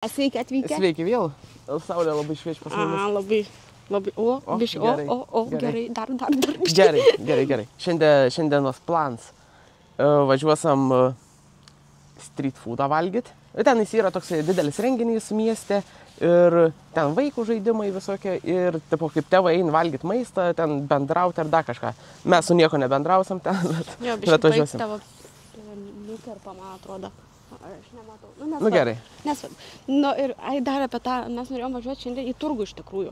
Sveiki atvykę. Sveiki vėl. Saulė labai šviečia pas mumis. Labai. Gerai. Dar. Gerai. Šiandienos plans. Važiuosam street foodą valgyti. Ten jis yra toks didelis renginys mieste ir ten vaikų žaidimai visokie ir tipo, kaip tėvai eina valgyti maistą, ten bendrauti ar dar kažką. Mes su nieko nebendrausim ten, bet važiuosim. Tavo nukerpa, man atrodo. Aš nematau. Nu gerai. Ir dar apie tą, mes norėjom važiuoti šiandien į turgų iš tikrųjų.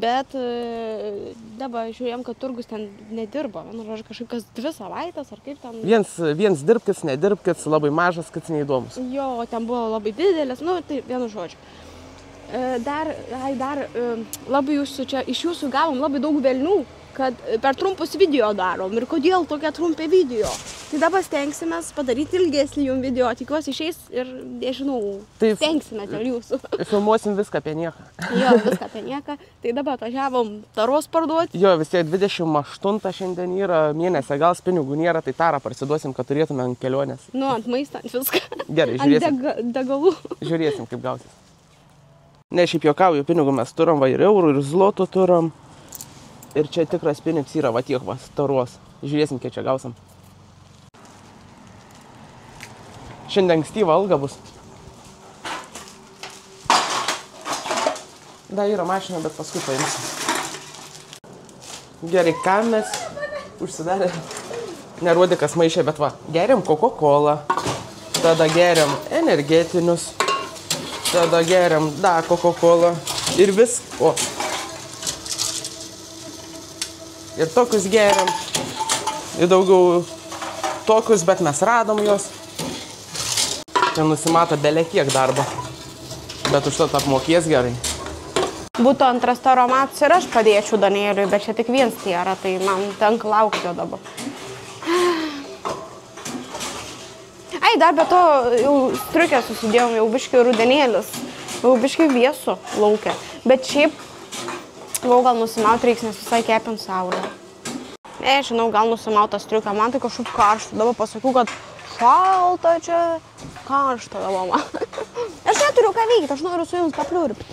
Bet dabar žiūrėjom, kad turgus ten nedirbo. Kažkaip kas 2 savaitės ar kaip ten. Viens dirbkis, nedirbkis, labai mažas, kad neįdomus. Jo, ten buvo labai didelis, tai vienu žodžiu. Dar labai iš jūsų gavom labai daug velnių, kad per trumpus video darom ir kodėl tokie trumpi video. Tai dabar stengsimės padaryti ilgesnį jum video, tikiuosi išeis ir nežinau, stengsimės dėl jūsų. Filmuosim viską apie nieką. Jo, viską apie nieką. Tai dabar atvažiavom taros parduoti. Jo, vis tiek 28 šiandien yra mėnesio, gal pinigų nėra, tai tarą parsiduosim, kad turėtume ant kelionės. Ant maisto, ant viską. Gerai, žiūrėsim. Ant degalų. Žiūrėsim, kaip gausis. Ne, šiaip juokauju, pinigų mes turim, va ir eurų, ir zlotų turim. Ir čia tikras pinigs yra, va tiek, va, taros. Žiūrėsim, kiek čia gausim. Šiandien ankstyva alga bus. Da, yra mašina, bet paskui paimsim. Gerai, ką mes užsidarė? Nerodė, kas maišė, bet va, geriam Coca-Cola, tada geriam energetinius, tada geriam Coca-Cola ir visko. Ir tokius geriam, ir daugiau tokius, bet mes radom juos. Ten nusimato belė kiek darbo, bet užtat apmokės gerai. Būtų antras taromatas ir aš padėčiau Danieliui, bet čia tik viens tiera, tai man tenka laukti jo dabar. Dar be to jau striukę susidėjom, jau biškai rudenėlis, jau biškai vėsų laukia, bet šiaip gal nusimauti reiks, nes visai kepint saulę. Žinau, gal nusimauta striuką, man tai kažkaip karšta, dabar pasakiau, kad šalta čia, karšta dabar man. Aš neturiu ką veikti, aš noriu su jums papliurpti.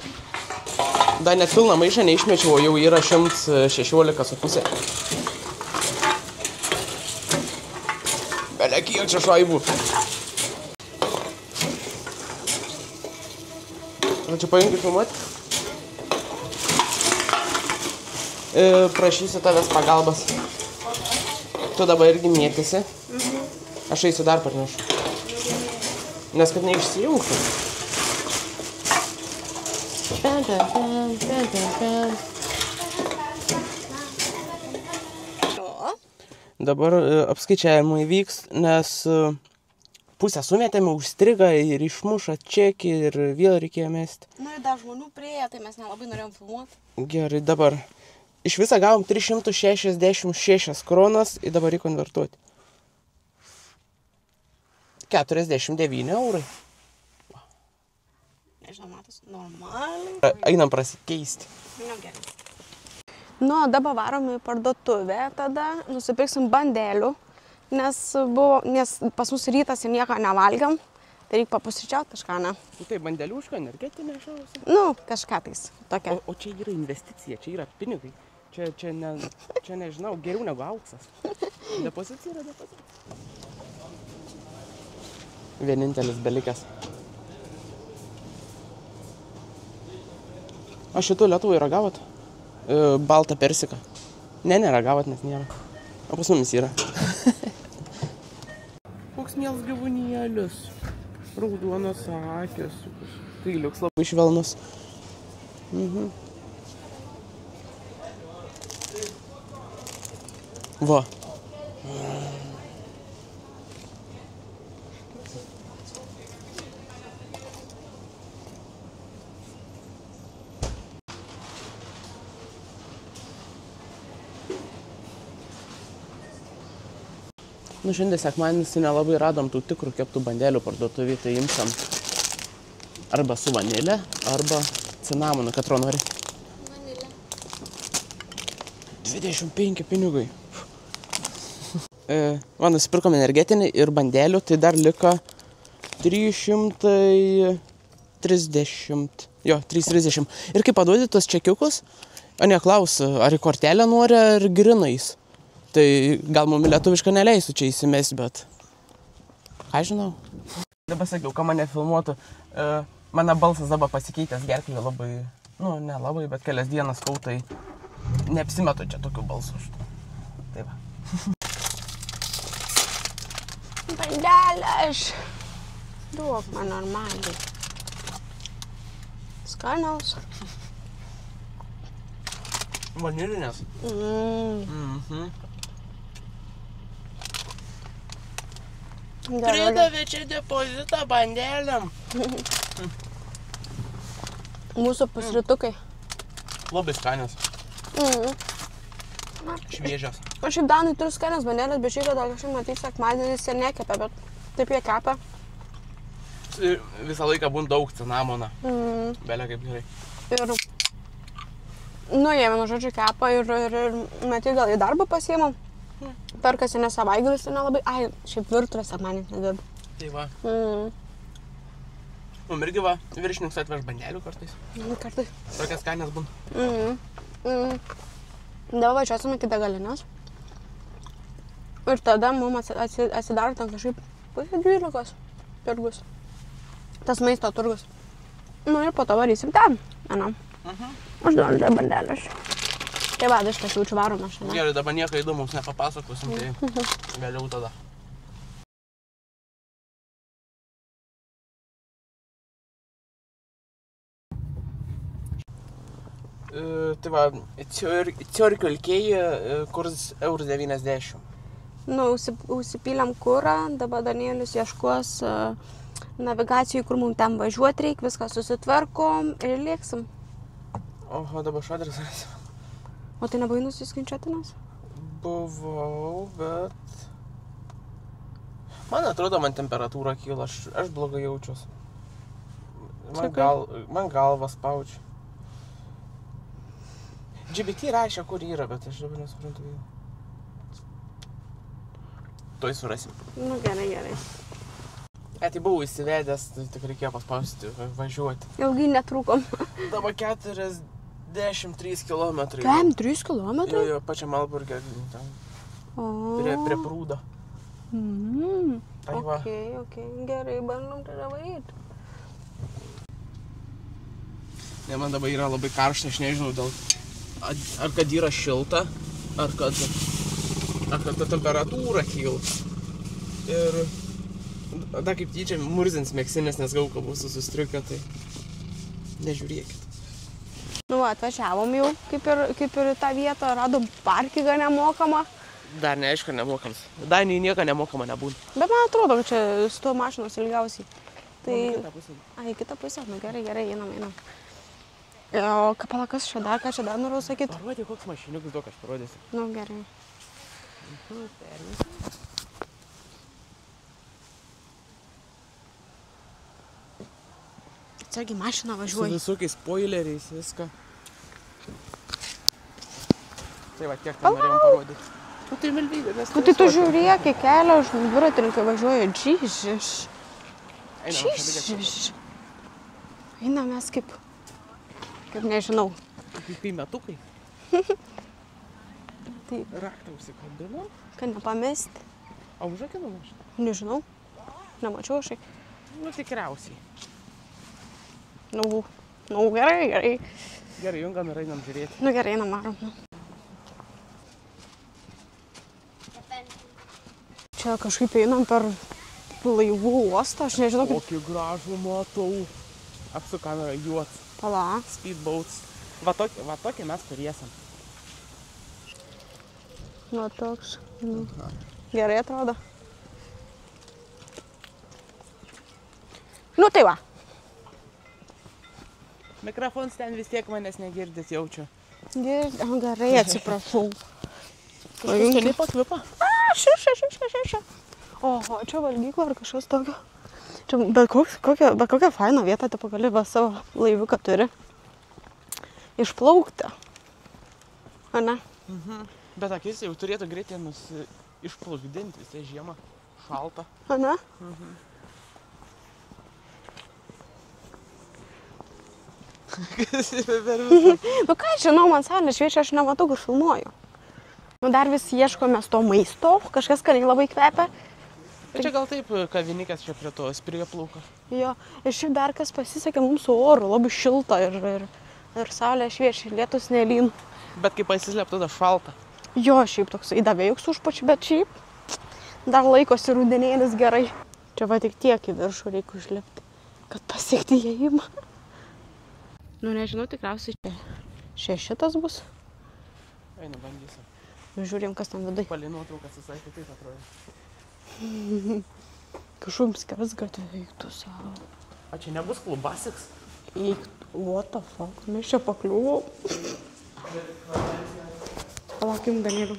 Dar net pilną maišą neišmečiau, jau yra 116,5. Belė kiek čia šaibų. Čia paimti filmuoti. Prašysiu tavęs pagalbas. Tu dabar irgi mėtysi. Aš eisiu dar parnešu. Nes kad neišsijungtų. Dabar apskaičiavimai vyks, nes pusę sumetėme, užstriga ir išmuša čekį ir vėl reikėjo mesti. Ir dar žmonių prieja, tai mes nelabai norėjom filmuoti. Gerai, dabar. Iš viso gavom 366 kronas ir dabar reikia konvertuoti. 49 eurai. Nežinau, matos, normaliai. Einam prasikeisti. Gerai. Dabar varom į parduotuvę, tada nusipirksim bandelių, nes pas mus rytas ir nieko nevalgiam, tai reikia papusryčiauti kažką, ne? Tai bandeliuška, energetinė šausia? Kažką tais tokia. O čia yra investicija, čia yra pinigai. Čia nežinau, geriau negu auksas. Depozicija yra depozicija. Vienintelis dalykas. O šitų Lietuvai ragavot? Baltą persiką. Neragavot, nes nėra. O pas mumis yra. Koks mielas gyvūnėlis. Raudonas akis. Kailiuks labai švelnus. Va. Šiandien sekmadienis nelabai radom tų tikrų keptų bandelių parduotuvėje, tai imsam arba su vanilė, arba cinamonu, katro nori. Vanilė. 25 pinigai. Nusipirkom energetinį ir bandelių, tai dar liko 300 3,30. Jo, 3,30. Ir kai paduodi tos čekiukus, Ane klaus, ar į kortelę nori, ar grinais. Tai gal mum lietuvišką neleisiu čia įsimesti, bet... Ką žinau? Dabar sakiau, ką mane filmuotų. Mano balsas dabar pasikeitęs gerklį labai... Nu, ne labai, bet kelias dienas kau, tai neapsimetu čia tokių balsų. Tai va. Bandelės. Duok man normaliai. Skanaus. Vanilinės. Pridavė čia depozitą bandelėm. Mūsų pusrytukai. Labai skanios. Šviežios. O šiaip Danai turi skanios bandelės, bet šiaip gal kažkaip matyti sekmadienis ir nekepia, bet taip jie kepia. Visą laiką būna daug cinamoną. Belia kaip gerai. Ir... Nu, jie vienu žodžiu kepa ir matyt gal į darbą pasiimam. Perkasi ne savaitgalis, tai nelabai... Ai, šiaip virtuvės sekmadienis nedirba. Tai va. Mum irgi va, viršininkas atveš bandelių kartais. Kartais. Tokias skanės būna. Dabar važiuosime iki degalinės. Ir tada mums atsidaro ten kažkaip 11 turgus. Tas maisto turgus. Nu ir po to varysim ten. Ana. Užduodam bandelės. Tai va, viskas jaučiu varome šiandien. Gerai, dabar nieko įdomus nepapasakosim, tai vėliau tada. Tai va, Ciorikio ilkėjai kurs €90. Nu, užsipylėm kurą, dabar Danielius ieškos navigacijai, kur mums ten važiuoti reikia, viską susitvarkom ir lėksim. Oho, dabar šio adresas. O tai nebuvai nusiskrinčiatinas? Buvau, bet... Man atrodo, man temperatūra kyla, aš blogai jaučiuosi. Man galva spaudžia. GBT rašė, kur yra, bet aš dabar nesuprantu. Tuoj surasim. Nu, gerai. Tai buvau įsivedęs, tai tik reikėjo paspausti, važiuoti. Ilgai netrūkom. Dabar 43 kilometrai. 3 kilometrai? Jo, pačia Malburgė, prie prūdo. Tai va. Okay, gerai, bandom tada važiuoti. Ne, man dabar yra labai karšta, aš nežinau, dėl... Ar kad yra šilta, ar kad ta temperatūra kyla. Ir... Da kaip tyčia murzins mėgsinės, nes gau, kad bus sustriukę, tai... Nežiūrėkit. Nu, atvažiavom jau, kaip ir tą vietą, radom parkingą nemokamą. Dar neaišku, nemokams. Danijai nieko nemokama nebūna. Bet man atrodo, kad čia su tuo mašinos ilgiausiai. Tai... Kitą pusę. Ai, kitą pusę, nu gerai, einam. O pala, kas čia dar, ką čia dar noriu sakyti? Parodė, koks mašiniukas duok, aš parodėsiu. Nu, gerai. Atsargiai mašiną važiuoji. Su visokiais spoileriais, viską. Tai va, tiek tai norėjom parodyti. Nu tai Melvydė, nes... Nu tai tu žiūrėk, į kelią dviratininkai važiuoja, džyžiš. Einam mes kaip nežinau. Kaip įmetukai. Taip. Raktą užsikabino. Kad nepamesti. O užrakino mašiną? Nežinau. Nemačiau aš. Nu tikriausiai. Nu, gerai. Gerai, jungam ir einam žiūrėti. Nu gerai, einam marom. Čia kažkaip einam per laivų uostą, aš nežinau kaip... Kokį gražų matau. Apsu kamerą juots. Pala. Speedboats. Va tokį mes turėsim. Va toks. Gerai atrodo. Nu tai va. Mikrofonas ten vis tiek manęs negirdis jaučiu. Gerai, atsiprašau. Kažkas pakvipa. Šia. Oho, čia valgykla ar kažkas tokio. Čia, bet kokią fainą vietą tu pagali va savo laiviuką turi. Išplaukti. Ar ne? Bet akis jau turėtų greitai išplaukdinti visą žiemą. Šalta. Ar ne? Nu ką, žinau, man saulė šviečia, aš nematau, kur filmuoju. Nu dar vis ieškomės to maisto, kažkas skaniai labai kvepia. Čia gal taip kavinikės čia prie to prieplauko. Jo, ir šiaip dar kas pasisekė mums su oru, labai šilta ir saulė šviečia, lietus nelyn. Bet kai pasislėp, tada šalta. Jo, šiaip toks įdavėjus užpačiu, bet šiaip dar laikosi rudenėlis gerai. Čia va tik tiek į viršų reikia užlipti, kad pasiekti įėjimą. Nu nežinau, tikriausiai čia šitas bus. Eina, bandysim. Žiūrėjom, kas ten vidai. Palei nuotraukas visai kitaip atrodo. Kažkoks skersgatvė eiktų savo. O čia nebus klubasiks? What the fuck? Mes čia pakliuvom. Palaukim Danielių.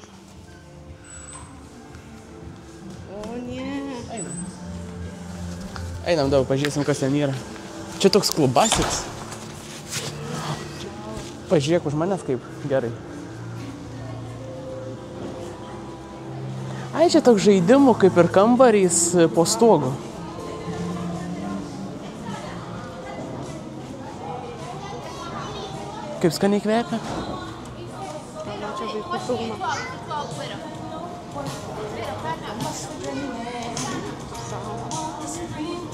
O ne. Einam daug, pažiūrėsim, kas ten yra. Čia toks klubasiks. Pažiūrėk už manęs kaip gerai. Ai, čia toks žaidimų kaip ir kambarys po stogu. Kaip skaniai kvepia. Čia vaikų filmą.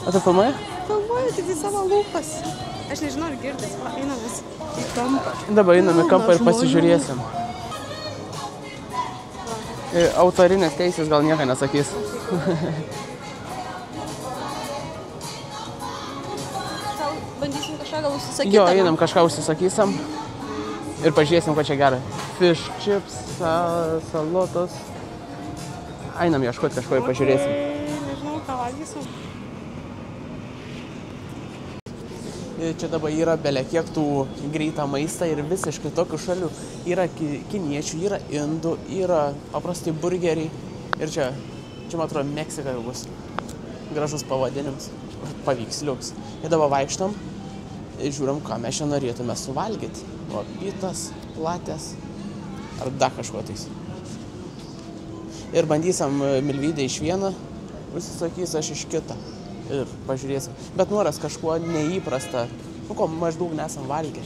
O tu filmuoji? Filmuoju tik į savo lūpas. Aš nežinau, ar girdės. Einam vis į kampą. Dabar einam į kampą ir pasižiūrėsim. Autorinės teisės gal nieko nesakys. Bandysim kažką gal užsisakyti. Jo, einam kažką užsisakysim ir pažiūrėsim, ko čia gera. Fish chips, salotos. Einam ieškoti kažko ir pažiūrėsim. Nežinau, ką valgysim. Čia dabar yra belia kiek tų greitą maistą ir visiškai tokių šalių. Yra kiniečių, yra indų, yra paprastai burgeriai. Ir čia man atrodo, Meksika jau bus. Gražus pavadinims, paveiksliuks. Ir dabar vaikštam ir žiūrim, ką mes čia norėtume suvalgyti. O pitas, platės ar dar kažko tais. Ir bandysim Milvydę iš vieną, užsisakys aš iš kitą. Ir pažiūrėsim. Bet noras kažkuo neįprasta. Nu ko, maždaug nesam valgę.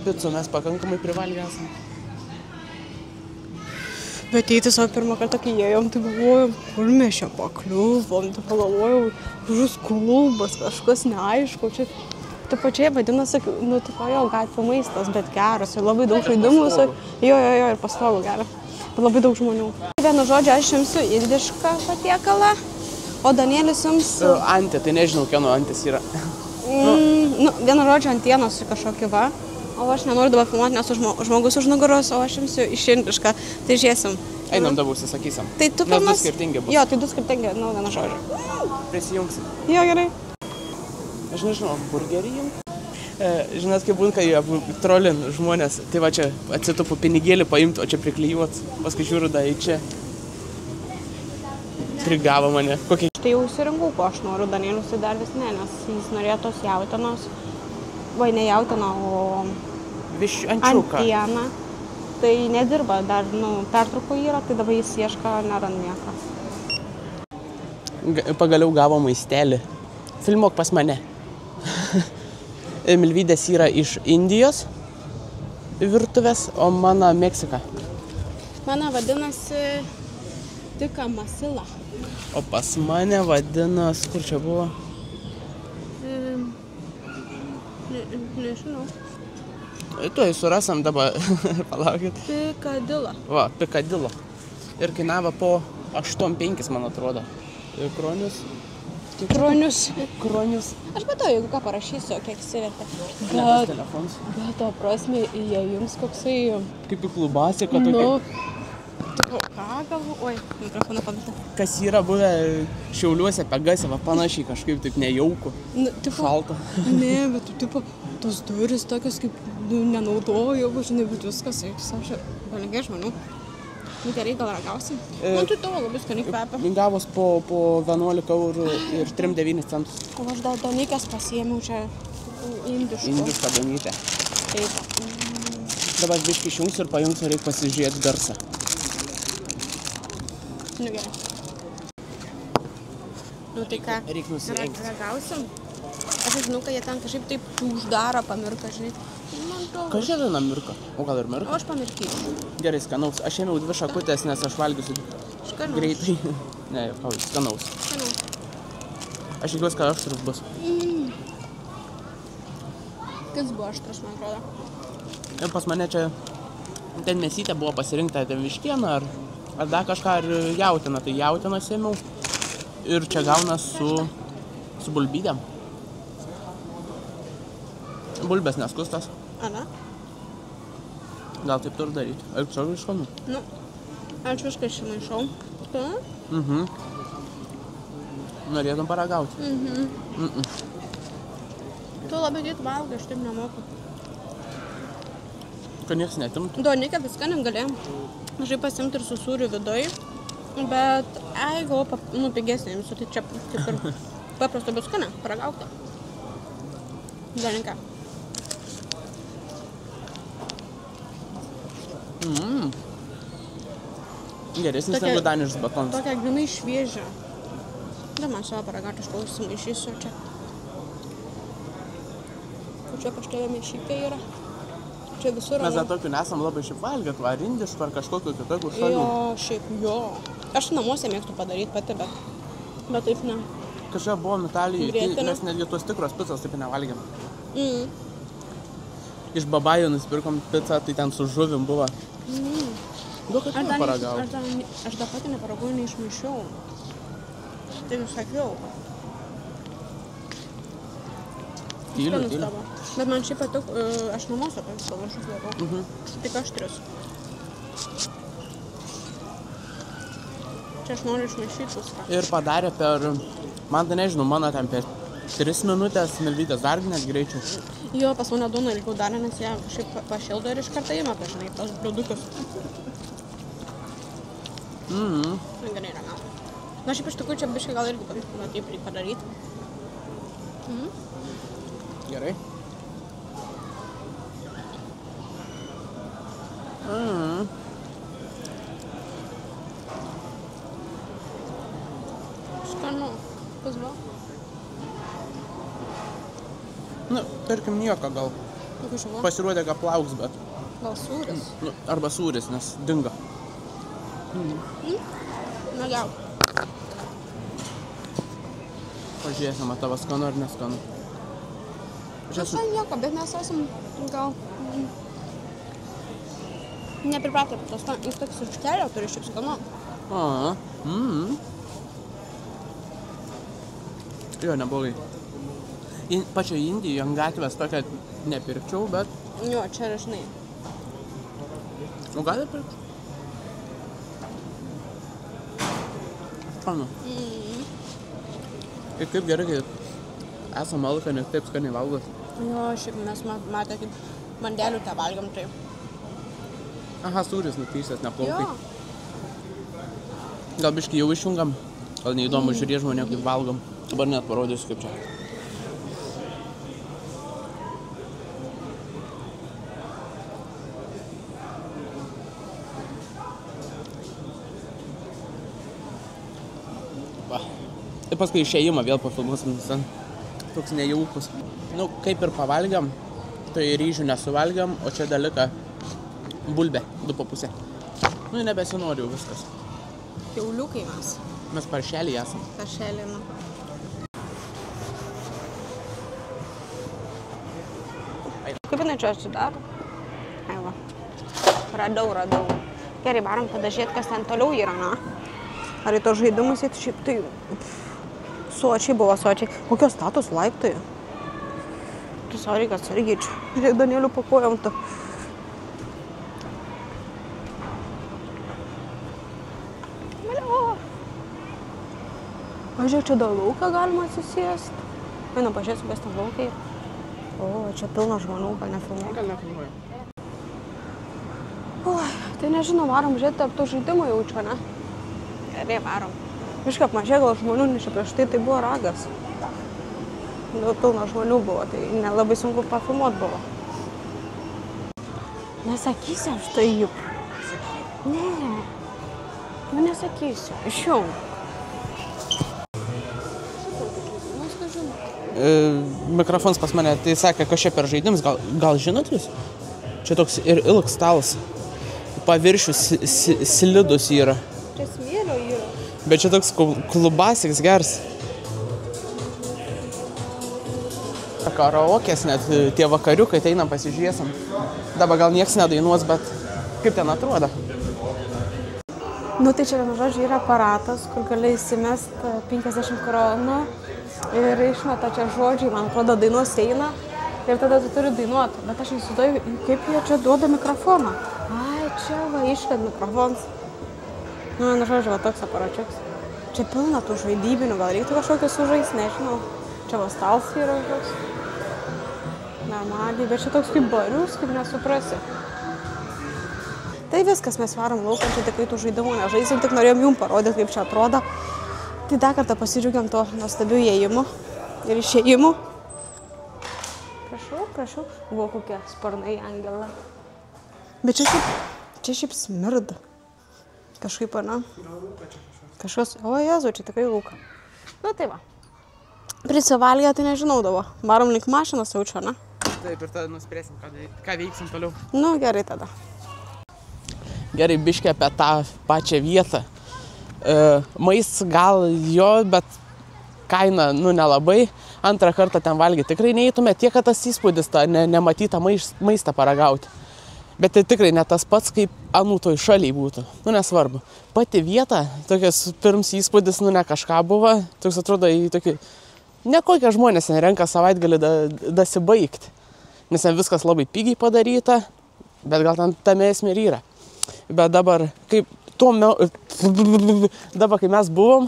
Picų mes pakankamai privalgę esam. Bet eiti savo pirmą kartą, kai ėjom, tai galvojom, kur mes čia pakliuvom. Tai pagalvojau, žus klubas, kažkas neaišku. Čia ta pačiai vadinasi, nu tipo jo, gatvė maistas, bet geras. Ir labai daug žaidimų. Jo, ir pastovų gerą. Bet labai daug žmonių. Vienu žodžiu, aš imsiu indišką patiekalą. O Danielis jums... Antė, tai nežinau, kieno antis yra. Vienu žodžiu, antienos kažkokį va. O aš nenoriu dabar filmuoti, nes žmogus už nugaros, o aš imsiu iš indišką. Tai žiūrėsim. Einam dabar užsisakysim. Tai tu nes du skirtingi bus. Jo, tai du skirtingi, vienu žodžiu. Prisijungsim. Jo, gerai. Aš nežinau, burgerį jums? Žinot, kaip būna, kai trolin žmonės, tai va čia atsitupu pinigėlį paimti, o čia priklijuot, paskui žiūriu da į čia. Trigavo mane. Kokie? Tai jau įsirinkau, ko aš noriu, Danielius tai dar vis ne, nes jis norėjo tos jautienos, vai ne jautieną, o antieną. Tai nedirba, dar pertrauko yra, tai dabar jis ieška, nerand nieko. Pagaliau gavo maistelį. Filmuok pas mane. Milvydės yra iš Indijos virtuvės, o mano Meksika. Mano vadinasi Tika Masila. O pas mane vadinas, kur čia buvo? Nežinau. Tuoj surasam dabar, palaukit. Pikadilo. Va, Pikadilo. Ir kainavo po 8,5, man atrodo. Ir kronius. Kronius. Aš matau, jeigu ką parašysiu, kiek įsivertė. Bet to prasme, jie jums koksai... Kaip į klubasiką tokia. Ką galvu? Oi, mikrofoną pametė. Kas yra buvę Šiauliuose, Pegase, va panašiai kažkaip taip nejauku, šalta. Ne, bet tipo, tos durys tokios kaip nenaudoju, žinai, bet viskas, aš palinkiai žmonių. Nu gerai, gal ragausim? Man tai tavo labai skaniai kvepia. Gavos po 11 eurų ir 3,9 centus. O aš dar donykės pasiėmiau čia indiško. Indišką donytę. Taip. Dabar biškį išjungsiu ir pajungsiu, reikia pasižiūrėti garsą. Nu gerai. Nu tai ką? Reikia nusirengti. Ragausim? Aš žinau, kad jie ten kažkaip taip uždaro, pamirka, žinai. Man to... Kažkai viena mirka. O gal ir O mirka? aš pamirkysiu. Gerai, skanaus. Aš ėmiau 2 šakutės, nes aš valgysiu Skanaus. greitai. Ne, skanaus. Skanaus. Aš tikiuosi, kad aštrus bus. Kas buvo aštras, man atrodo. Ir pas mane čia ten mėsytė buvo pasirinkta, ten vištieną ar dar kažką, ar jautieną. Tai jautieną sėmiau. Ir čia gauna su bulbydėm. Bulbės neskustas. Ana? Gal taip tur daryti. Ar čia iškanu? Nu, aš viską išmaišau. Skanu? Norėtum paragauti? Tu labai greit valgai, aš taip nemoku. Kad nieks netimtų. Donikę viską negalėjom. Aš pasimti ir su sūriu viduj. Bet, galvoju, pigesnė imsiu, tai čia kaip ir paprasto bus skane, paragaukti. Donikę. Geresnis negu daniškas batonas. Tokia grinai šviežia. Da man savo paragauti, aš kol užsimaišysiu čia. O čia pas tave mėšykai yra. Čia visur Mes yra. dar tokių nesam labai šiaip valgėt, ar indiškų, ar kažkokių kitokių šalių. Jo, šiaip jo. Aš namuose mėgstu padaryti pati, bet taip ne. Kažką buvom Italijai, Grietinė. mes netgi tos tikros picos taip nevalgėm. Iš Babajų nusipirkom pizzą, tai ten su žuvim buvo. Daug kad neparagau. Aš dar pati neparagauju, neišmaišiau. Tai nusakiau. Tyliu. Bet man šiaip patik, aš namuose palašus labiau. Tik aštrius. Čia aš noriu išmaišyti viską. Ir padarė per, man tai nežinau, mano ten per 3 minutės, Milvytės dar net greičiau. Jo, pas mane duona ilgiau darė, nes jie šiaip pašildo ir iš karto ima, žinai, tos produkus. Gerai ragau. Na, šiaip iš tikrųjų čia biškai gal irgi taip reikia padaryti. Gerai. Skanu. Kas buvo? Nu, tarkim nieko gal. Kokiu čia buvo? Pasirodė, kad plauks, bet. Gal sūris? Nu, arba sūris, nes dingo. Na, gal. Pažiūrėsim, ar tavo skanu ar neskanu. Visai nieko, bet mes esam gal nepripratę prie tos jis toks rūgštelio turi šiaip skanu. Jo, neblogai. Pačio Indijoje ant gatvės tokią nepirkčiau, bet... Jo, čia yra, žinai. O gali pirkti? Skanu. Ir kaip gerai, kai esam alkani, taip skaniai valgot. Jo, šiaip mes matė, kaip mandelių tą valgam, tai. Aha, sūris nutysęs, neplaukai. Jo. Gal biškį jau išjungam? Gal neįdomu žiūrėti žmonėm, kaip valgom. Dabar net parodysiu, kaip čia. Va. Ir paskui išėjimą vėl pafilmuosim, nes ten toks nejaukus. Nu, kaip ir pavalgiam, tai ryžių nesuvalgiam, o čia dalika bulbė, 2,5. Nu, nebesinoriu viskas. Kiauliukai mes. Mes paršeliai esam. Paršelį, nu. Kaip jinai čia atsidaro? Ai va. Radau. Gerai, varom padažiūrėti, kas ten toliau yra, na. Ar į tos žaidimus įt šiaip tai... Sočiai buvo sočiai. Kokios status laiptai? Tu savo reikia atsargiai čia. Žiūrėk, Danielių pakojam tu. Pažiūrėk, čia dar lauką galima atsisėsti. Eina, pažiūrėsiu, kas ten laukai. O, čia pilna žmonių, gal nefilmuoja. Gal nefilmuoja. Oi, tai nežinau, varom žiūrėti tarp tų žaidimų jaučio, ne? Gerai, varom. Viškai apmažė gal žmonių, nes čia prieš tai buvo ragas. Pilna žmonių buvo, tai nelabai sunku pafilmuot buvo. Nesakysi aš taip. Ne. Nu nesakysiu. Išjung. mikrofonas pas mane, tai sakė, kas čia per žaidims, gal žinot jūs? Čia toks ir ilgas stalas, paviršius slidus yra. Čia smėlio yra. Bet čia toks klubasiks gers. Karaokės net, tie vakariukai, tai einam pasižiūrėsim. Dabar gal nieks nedainuos, bet kaip ten atrodo? Nu tai čia, vienu žodžiu, yra aparatas, kur gali įsimest 50 kronų ir išmeta čia žodžiai, man atrodo, dainos eina ir tada tu turi dainuoti. Bet aš nesudoju, kaip jie čia duoda mikrofoną. Ai, čia va, iškad mikrofonas. Nu, vienu žodžiu, va toks aparačiuks. Čia pilna tų žaidybinių, gal reiktų kažkokius sužais, nežinau. Čia va stalas yra kažkoks. Normaliai, bet čia toks kaip barius, kaip nesuprasi. Tai viskas, mes varom lauką, čia tikrai tų žaidimų nežaisim, tik norėjom jums parodyti, kaip čia atrodo. Tai dar kartą pasidžiaugiam to nuostabių įėjimų ir išėjimų. Prašau, buvo kokie sparnai angelą. Bet čia šiaip smirda. Kažkaip, ne? Kažkas, o Jezu, čia tikrai lauka. Nu tai va. Prisivalgę, tai nežinaudavo. Varom link mašinos jaučio, ne? Taip, ir tada nuspręsim, ką veiksim toliau. Nu, gerai tada. Gerai, biškį apie tą pačią vietą. Maistas gal jo, bet kaina, nelabai. Antrą kartą ten valgyti tikrai neįtume, tiek, kad tas įspūdis, tą nematytą maistą paragauti. Bet tai tikrai ne tas pats, kaip anų toj šaliai būtų. Nesvarbu. Pati vieta, tokias pirms įspūdis, ne kažką buvo. Toks atrodo, tokį, nekokie žmonės renka savaitgalį dasibaigti. Nes ten viskas labai pigiai padaryta, bet gal ten tame esmė ir yra. Bet dabar, kai mes buvom,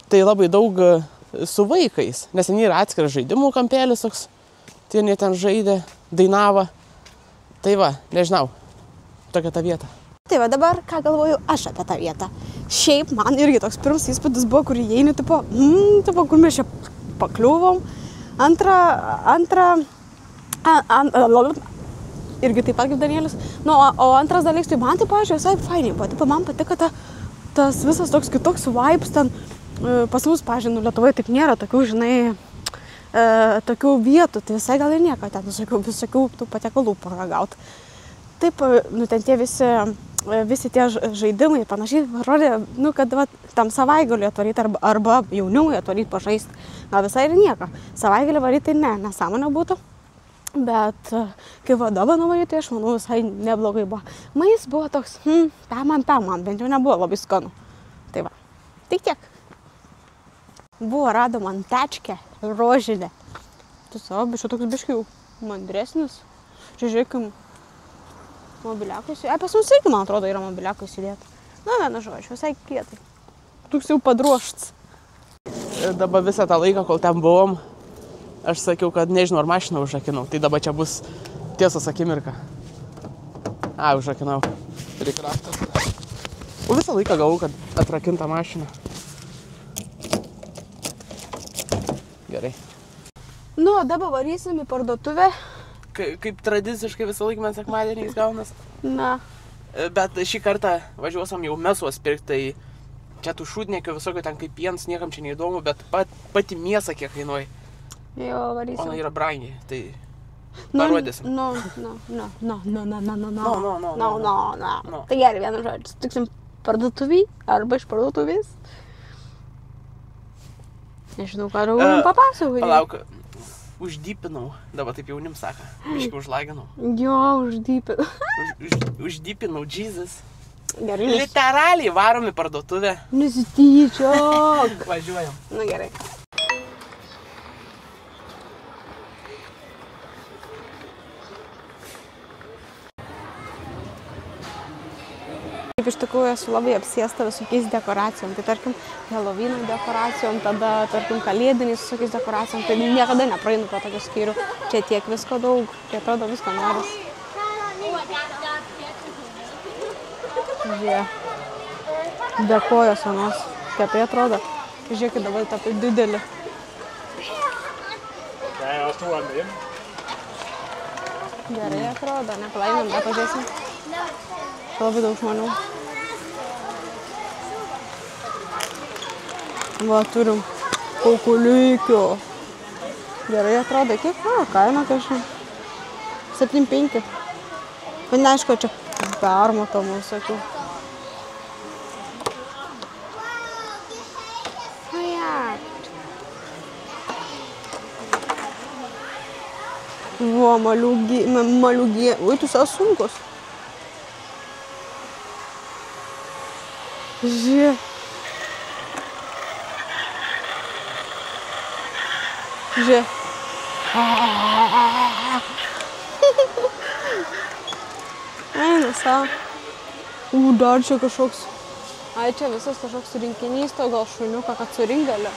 tai labai daug su vaikais, nes ten yra atskiras žaidimų kampelis toks, tai jie ten žaidė, dainavo. Tai va, nežinau, tokia ta vieta. Tai va dabar, ką galvoju aš apie tą vietą. Šiaip man irgi toks pirmas įspūdis buvo, kur įeini, tipo, kur mes čia pakliuvom. Irgi taip pat kaip Danielius. Nu, o antras dalykas, tai man tai, pavyzdžiui, visai fainiai buvo. Taip, man patiko tas visas toks kitoks vibes ten. Pas mus, pavyzdžiui, Lietuvoje taip nėra tokių, žinai, tokių vietų. Tai visai gal ir nieko ten visokių tų patiekalų paragauti. Taip, ten tie visi tie žaidimai ir panašiai, rodė, kad va, tam savaitgalį atvaryti arba jauniau atvaryti pažaisti. Gal visai ir nieko. Savaitgalį varyti tai nesąmonė būtų. Bet kai vadovą nuvaryti, aš manau, visai neblogai buvo. Maistas buvo toks, man, bent jau nebuvo labai skanu. Tai va, tik tiek. Buvo rado man tečkę, rožinę. Tu savo, bet čia toks biškai mandresnis. Čia žiūrėkim, mobiliakai įsidėti. Pas mus irgi, man atrodo, yra mobiliakai įsidėti. Na, vienu žodžiu, visai kietai. Toks jau padruošts. Dabar visą tą laiką, kol ten buvom, aš sakiau, kad nežinau, ar mašiną užrakinau. Tai dabar čia bus tiesos akimirka. Užrakinau. Reikia raktas. O visą laiką galvau, kad atrakinta mašina. Gerai. Nu, dabar varysim į parduotuvę. Kaip tradiciškai visą laiką mes sekmadieniais gaunas. Na. Bet šį kartą važiuosim jau mėsos pirkti, tai čia tų šūdniekių visokio ten kaip pienas, niekam čia neįdomu, bet pati mėsa kiek kainuoja. Jo, varysim. Ona yra brangiai, tai parodėsim. No. Tai gerai, vienu žodžiu, sutiksim parduotuvį arba iš parduotuvės. Nežinau, ką daugiau papasakoti. Palauk, uždypinau, dabar taip jaunim sako, biškį užlaginau. Jo, uždypinau. Uždypinau, Jesus. Gerai. Literaliai varom į parduotuvę. Nesityčiok. Važiuojam. Nu gerai. Taip, iš tikrųjų esu labai apsėsta visokiais dekoracijom. Tai tarkim, Halloween dekoracijom, tada tarkim, kalėdiniais visokiais dekoracijom. Tai niekada nepraeinu po tokių skyrių. Čia tiek visko daug, čia atrodo visko noris. Žiūrėk. Be kojos anos. Kaip tai atrodo. Žiūrėkit, dabar tapai didelį. Gerai atrodo, nepalaimėm, dar pažiūrėsim. Labai daug žmonių. Va, turim kaukuliukio. Gerai atrodo, kiek kaina kažkaip. 7,5. Bet neaišku, čia permatomų visokių. Va, maliugie. Ui, tu savo sunkus. Žiūrėk. Žiūrėk. Eina savo. Dar čia kažkoks. Ai, čia visas kažkoks rinkinys, to gal šuniuką, kad surink gali.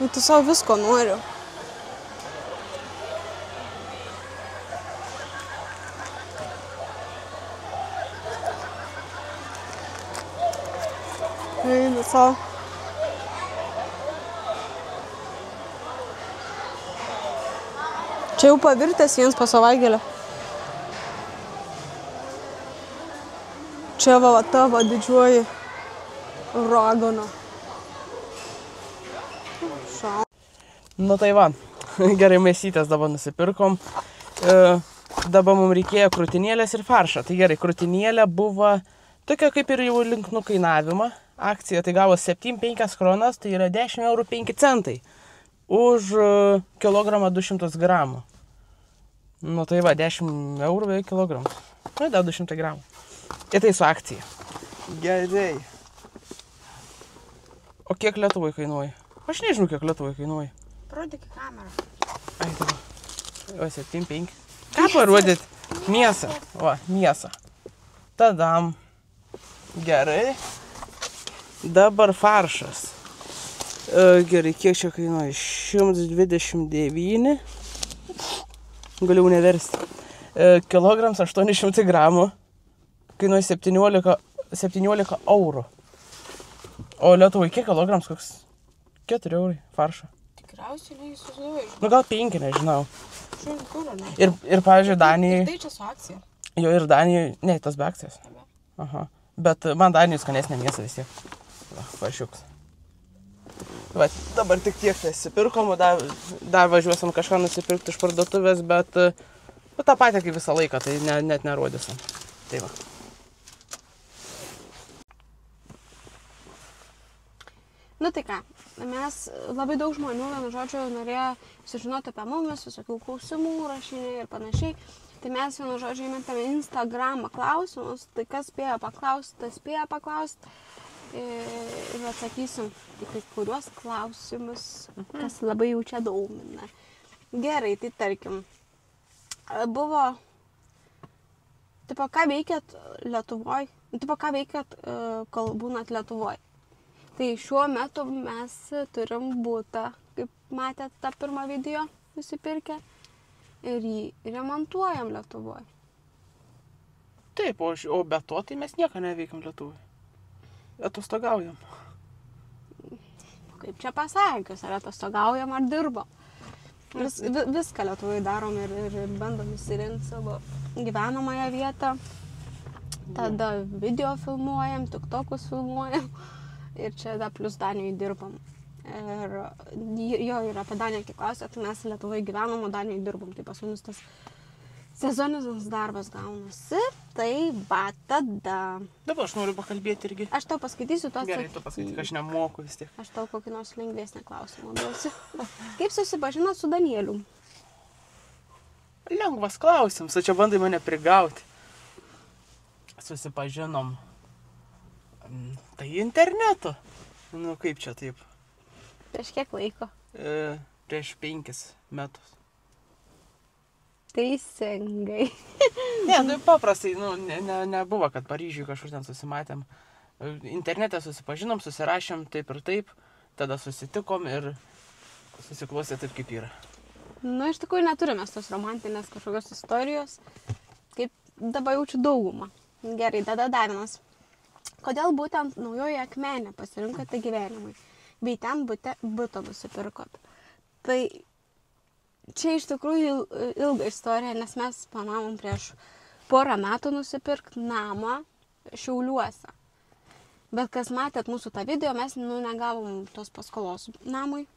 Tu savo visko noriu. Eina savo. Čia jau pavirtęs vienas po savaitgalio. Čia va tavo didžioji ragana. Nu tai va, gerai mėsytės dabar nusipirkom. Dabar mums reikėjo krūtinėlės ir faršą. Tai gerai, krūtinėlė buvo tokia kaip ir jau link nukainavimą. Akcija tai gavo 7,5 kronas, tai yra 10 eurų 5 centai. Už kilogramą 200 gramų. Nu tai va, 10 eurų beveik kilogramas. Nu, dar 200 gramų. Ir tai su akcija. Gerai. O kiek Lietuvai kainuoja? Aš nežinau, kiek Lietuvai kainuoja. Parodyk į kamerą. Ai, dabar. O, 7,5. Ką parodyt? Mėsą. Va, mėsą. Tadam. Gerai. Dabar faršas. Gerai, kiek čia kainuoja? 129. Galiu neversti. Kilograms 800 gramų. Kainuoja 17 eurų. O Lietuvai kiek kilograms koks? 4 eurai faršo. Tikriausiai neįsivaizduoju. Nu gal 5, nežinau. Žiūrint, kur, ne? Ir pavyzdžiui, Danijai... Tai čia su akcija. Jo, ir Danijai... Ne, tas be akcijos. Aha. Bet man Danijai skanesnė mėsa vis tiek. Va, pašiuks. Va, dabar tik tiek nesipirkom, dar važiuosim kažką nusipirkti iš parduotuvės, bet tą patį kaip visą laiką, tai net nerodysim. Tai va. Nu tai ką, mes labai daug žmonių, vienu žodžiu, norėjo sužinoti apie mumis, visokių klausimų, rašiniai ir panašiai. Tai mes, vienu žodžiu, įmetėme Instagramą klausimus, tai kas spėjo paklausti, tas spėjo paklausti. Ir atsakysim į kai kuriuos klausimus, kas labai jau čia domina. Gerai, tai tarkim, buvo, tipo, ką veikėt Lietuvoj, tipo, ką veikėt, kol būnat Lietuvoj. Tai šiuo metu mes turim būtą, kaip matėt tą pirmą video nusipirkę, ir jį remontuojam Lietuvoj. Taip, o be to tai mes nieko neveikiam Lietuvoj. Atostogaujam. Kaip čia pasakius, ar atostogaujam, ar dirbam. Viską Lietuvoj darom ir bandom įsirinkti savo gyvenamąją vietą. Tada video filmuojam, tiktokus filmuojam. Ir čia dar plus Danijoj dirbam. Ir jo, ir apie Daniją kiek klausė, tai mes Lietuvoj gyvenom, o Danijoj dirbam. Tai pas mumis tas sezoninis darbas gaunasi. Tai va tada. Dabar aš noriu pakalbėti irgi. Aš tau paskaitysiu to atsakyti. Gerai, tu paskaityk, aš nemoku vis tiek. Aš tau kokį nors lengvesnį klausimą duosiu. Kaip susipažinot su Danielium? Lengvas klausimas, o čia bandai mane prigauti. Susipažinom. Tai internetu. Nu, kaip čia taip? Prieš kiek laiko? Prieš 5 metus. Teisingai. Ne, tai paprastai, nu, nebuvo, kad Paryžiui kažkur ten susimatėm. Internete susipažinom, susirašėm taip ir taip, tada susitikom ir susiklausė taip, kaip yra. Nu, iš tikrųjų neturime tos romantinės kažkokios istorijos, kaip dabar jaučiu daugumą. Gerai, tada Davinas. Kodėl būtent Naujoji Akmenė pasirinkote gyvenimui, bei ten butą nusipirkot? Tai čia iš tikrųjų ilga istorija, nes mes planavom prieš porą metų nusipirkti namą Šiauliuose. Bet kas matėt mūsų tą video, mes negavom tos paskolos namui.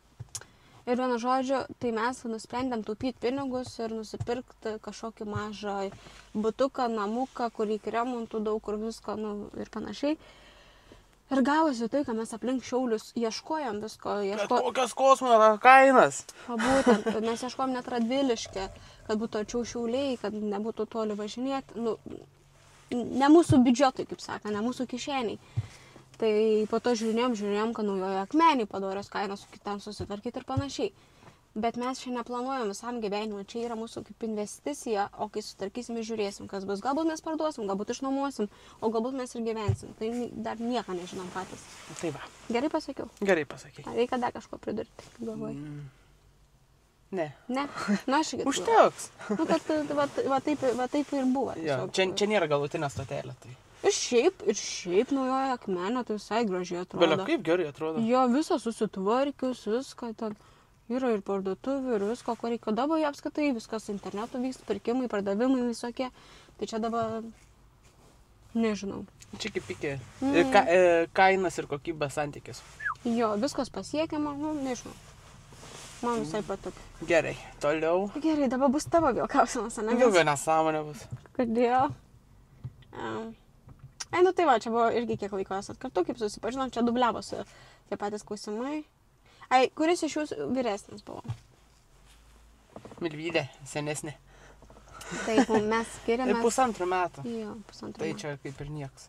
Ir vienu žodžiu, tai mes nusprendėm taupyti pinigus ir nusipirkti kažkokį mažą butuką, namuką, kur reikia remontų daug, kur visko, ir panašiai. Ir gavosi tai, kad mes aplink Šiaulius ieškojom visko. Kokias kosmo kainas? Būtent, mes ieškojom net Radviliškę, kad būtų arčiau Šiauliai, kad nebūtų toli važinėti. Ne mūsų biudžetui, kaip sako, ne mūsų kišeniai. Tai po to žiūrėjom, kad Naujojo Akmenėj padorios kainos su kitam susitvarkyti ir panašiai. Bet mes čia neplanuojam visam gyvenimui, čia yra mūsų kaip investicija, o kai sutvarkysim ir žiūrėsim, kas bus. Galbūt mes parduosim, galbūt išnuomosim, o galbūt mes ir gyvensim. Tai dar nieko nežinom patys. Tai va. Gerai pasakiau? Gerai pasakei. Reikia dar kažko pridurti, galvoju. Ne. Ne? Na, aš irgi. Užteks. Nu, kad va taip ir buvo. Jo, čia nėra galutinė stotelė. Tai. Ir šiaip Naujojo Akmenė tai visai gražiai atrodo. Belia, kaip gerai atrodo. Jo, visą susitvarkius, viską ten yra ir parduotuvė, ir visko, ko reikia. Dabar apskritai viskas internetu vyksta, pirkimai, pardavimai visokie. Tai čia dabar, nežinau. Čia kaip iki kainas ir kokybės santykis. Jo, viskas pasiekiama, nežinau. Man visai patiko. Gerai, toliau. Gerai, dabar bus tavo vėl klausimas, ne? Daugiau nesąmonė bus. Kodėl? Tai va, čia buvo irgi kiek laiko esat kartu, kaip susipažinom, čia dubliavosi tie patys klausimai. Kuris iš jūsų vyresnis buvo? Milvydė, senesnė. Taip, mes skiriamės. 1,5 metų. Jo, 1,5 metų. Tai čia kaip ir nieks.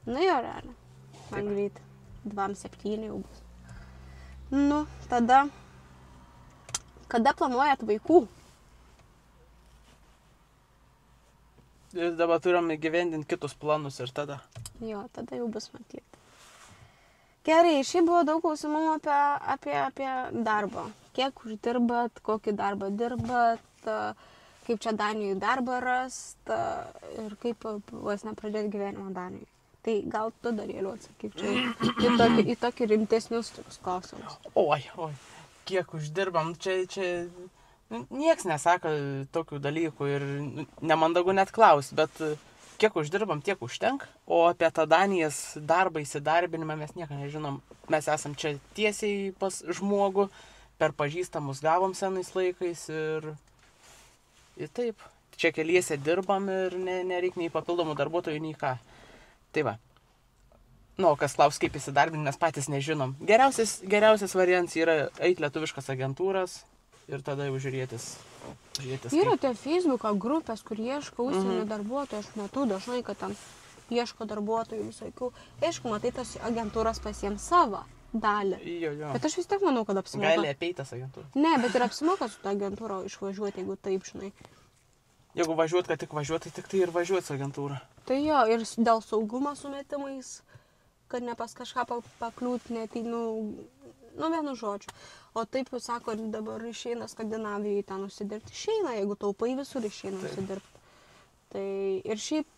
Nu jo, realiai. Man greit. 2,7 jau bus. Nu, tada. Kada planuojat vaikų? Ir dabar turim įgyvendinti kitus planus ir tada. Jo, tada jau bus matyti. Gerai, šiaip buvo daug klausimų apie darbą. Kiek uždirbat, kokį darbą dirbat, kaip čia Danijoje darbą rast ir kaip vos nepradėti gyvenimą Danijoje. Tai gal tu Darieliu atsakyk čia į tokį rimtesnius klausimus. Oi, kiek uždirbam, čia nieks nesako tokių dalykų ir nemandagu net klaus, bet kiek uždirbam, tiek užtenka, o apie tą Danijos darbą, įsidarbinimą mes nieko nežinom. Mes esam čia tiesiai pas žmogų, per pažįstamus gavom senais laikais ir taip. Čia keliese dirbam ir nereik nei papildomų darbuotojų, nei ką. Tai va. Nu, kas klaus, kaip įsidarbinti, mes patys nežinom. Geriausias variantas yra eiti lietuviškas agentūras ir tada jau žiūrėtis. Yra tie Facebook'o grupės, kur ieško užsienio darbuotojų, aš matau dažnai, kad ten ieško darbuotojų visokių. Aišku, matai, tas agentūras pasiems savo dalį. Jo. Bet aš vis tiek manau, kad apsimoka. Gali apeitas agentūras. Ne, bet ir apsimoka su tą agentūrą išvažiuoti, jeigu taip, žinai. Jeigu važiuot, kad tik važiuoti, tai tik tai ir važiuoti su agentūra. Tai jo, ir dėl saugumo sumetimais, kad ne pas kažką pakliūt, net į, vienu žodžiu. O taip, sako, dabar išeina Skandinavijoje ten nusidirbti. Išeina, jeigu taupai visur išeina nusidirbti. Tai ir šiaip,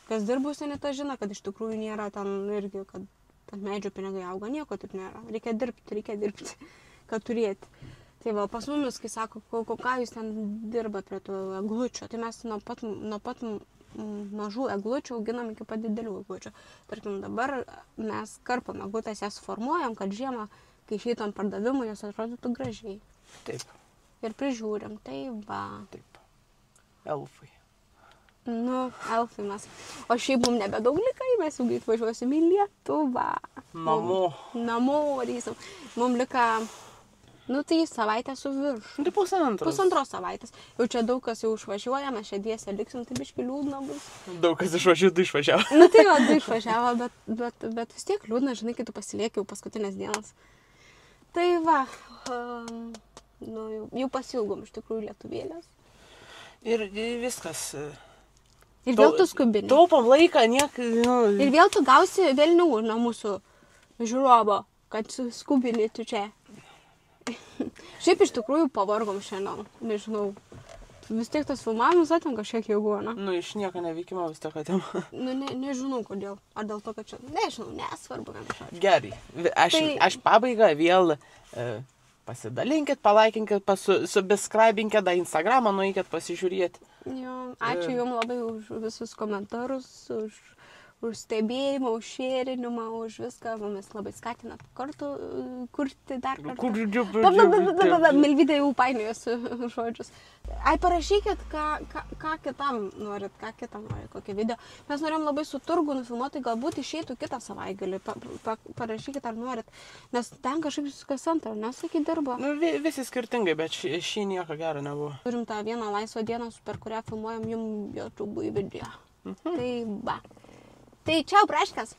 kas dirbusi, net žino, kad iš tikrųjų nėra ten irgi, kad ant medžio pinigai auga, nieko taip nėra. Reikia dirbti, kad turėti. Tai va, pas mumis, kai sako, ką jūs ten dirbat prie tų eglučių, tai mes nuo pat mažų eglučių auginam iki pat didelių eglučių. Tarkim, dabar mes karpam eglutės, jas formuojam, kad žiemą, kai išeitų ant pardavimų, jos atrodytų gražiai. Taip. Ir prižiūrim, tai va. Taip. Elfai. Elfai mes. O šiaip mums nebedaug likai, mes jau greit važiuosim į Lietuvą. Namo varysim. Mums lika, tai savaitę su virš. Tai pusantros savaitės. Jau čia daug kas jau išvažiuoja, mes čia dviese liksim, tai biški liūdna bus. Daug kas išvažiavo. Tai jo, du išvažiavo, bet vis tiek liūdna, žinai, kai tu pasilieki jau paskutinės dienas. Tai va, jau pasilgom iš tikrųjų lietuvėlės. Ir viskas. Ir vėl tu skubini. Taupam laiką, Ir vėl tu gausi velnių nuo mūsų žiūrovo, kad skubini tu čia. Šiaip iš tikrųjų pavargom šiandien, nežinau. Vis tiek tas filmavimas atim kažkiek jėgų, na? Iš nieko nevykimo vis tiek atim. Nežinau kodėl. Ar dėl to, kad čia, nežinau, nesvarbu. Gerai, aš pabaigą vėl pasidalinkit, palaikinkit, subscribinkit Instagramą, nueikit pasižiūrėti. Jo, ačiū Jums labai už visus komentarus, už stebėjimą, už šėrinimą, už viską. Mumis labai skatinat kartu kurti dar kartą. Milvydė jau painiojosi žodžius. Ai, parašykit, ką kitam norit, kokį video. Mes norėjom labai su turgu nufilmuoti, galbūt išeitų kitą savaitgalį. Parašykit, ar norit. Nes ten kažkaip kas antrą, nesakyt, dirba. Nu, visi skirtingai, bet šį nieko gero nebuvo. Turim tą vieną laisvą dieną, per kurią filmuojam Jums YouTube video. Tai va. Tai čiau, praškas.